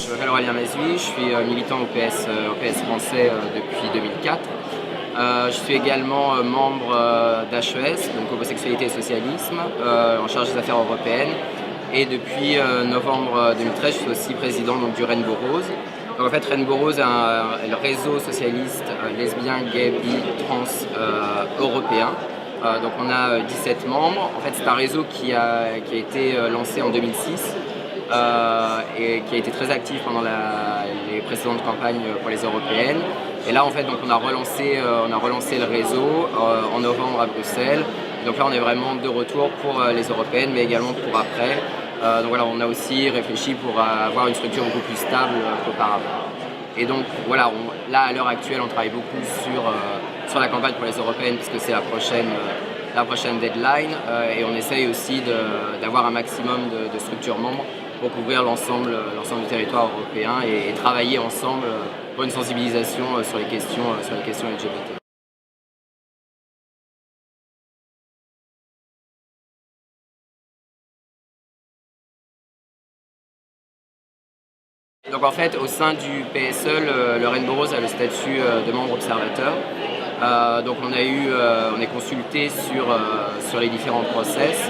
Je m'appelle Aurélien Mazui, je suis militant au PS français depuis 2004. Je suis également membre d'HES, donc Homosexualité et Socialisme, en charge des affaires européennes. Et depuis novembre 2013, je suis aussi président donc, du Rainbow Rose. Donc en fait, Rainbow Rose est le réseau socialiste lesbien, gay, bi, trans européen. Donc on a 17 membres. En fait, c'est un réseau qui a été lancé en 2006 et qui a été très actif pendant les précédentes campagnes pour les européennes. Et là, en fait, donc, on a relancé le réseau en novembre à Bruxelles. Donc là, on est vraiment de retour pour les européennes, mais également pour après. Donc voilà, on a aussi réfléchi pour avoir une structure beaucoup plus stable qu'auparavant. Et donc voilà, là à l'heure actuelle, on travaille beaucoup sur la campagne pour les européennes puisque c'est la prochaine deadline. Et on essaye aussi d'avoir un maximum de structures membres pour couvrir l'ensemble du territoire européen et travailler ensemble pour une sensibilisation sur les questions LGBT. Donc en fait, au sein du PSE, le Rainbow Rose a le statut de membre observateur. Donc on est consulté sur les différents process,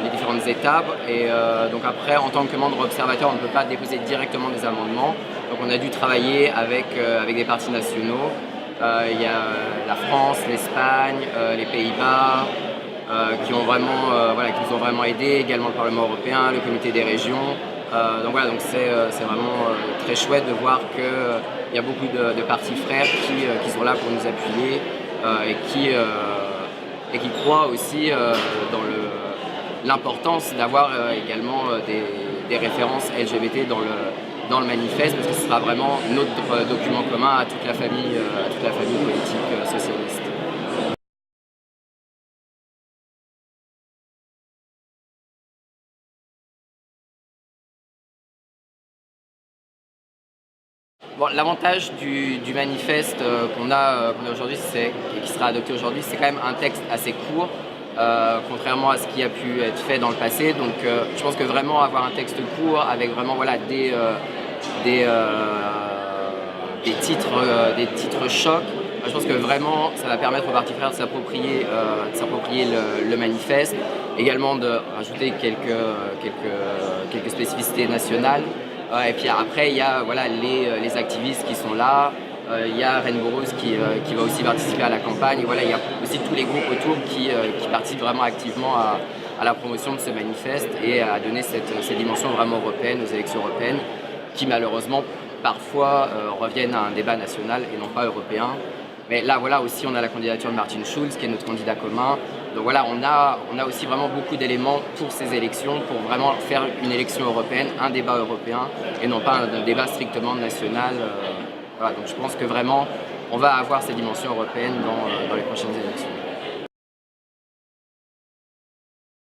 les différentes étapes. Et donc après, en tant que membre observateur, on ne peut pas déposer directement des amendements. Donc on a dû travailler avec des partis nationaux. Il y a la France, l'Espagne, les Pays-Bas, qui nous ont vraiment aidés, également le Parlement européen, le Comité des régions. Donc voilà, c'est vraiment très chouette de voir qu'il y a beaucoup de partis frères qui sont là pour nous appuyer et qui croient aussi dans l'importance d'avoir également des références LGBT dans le manifeste, parce que ce sera vraiment notre document commun à toute la famille politique socialiste. Bon, l'avantage du manifeste qu'on a aujourd'hui, et qui sera adopté aujourd'hui, c'est quand même un texte assez court, contrairement à ce qui a pu être fait dans le passé. Donc je pense que vraiment avoir un texte court avec vraiment des titres chocs, je pense que vraiment ça va permettre aux partis frères de s'approprier le manifeste, également de rajouter quelques spécificités nationales. Et puis après, il y a les activistes qui sont là, il y a Rainbow Rose qui va aussi participer à la campagne. Et voilà, il y a aussi tous les groupes autour qui participent vraiment activement à la promotion de ce manifeste et à donner cette dimension vraiment européenne aux élections européennes qui malheureusement parfois reviennent à un débat national et non pas européen. Mais là voilà aussi on a la candidature de Martin Schulz qui est notre candidat commun. Donc voilà, on a aussi vraiment beaucoup d'éléments pour ces élections, pour vraiment faire une élection européenne, un débat européen et non pas un débat strictement national. Voilà, donc je pense que vraiment on va avoir ces dimensions européennes dans les prochaines élections.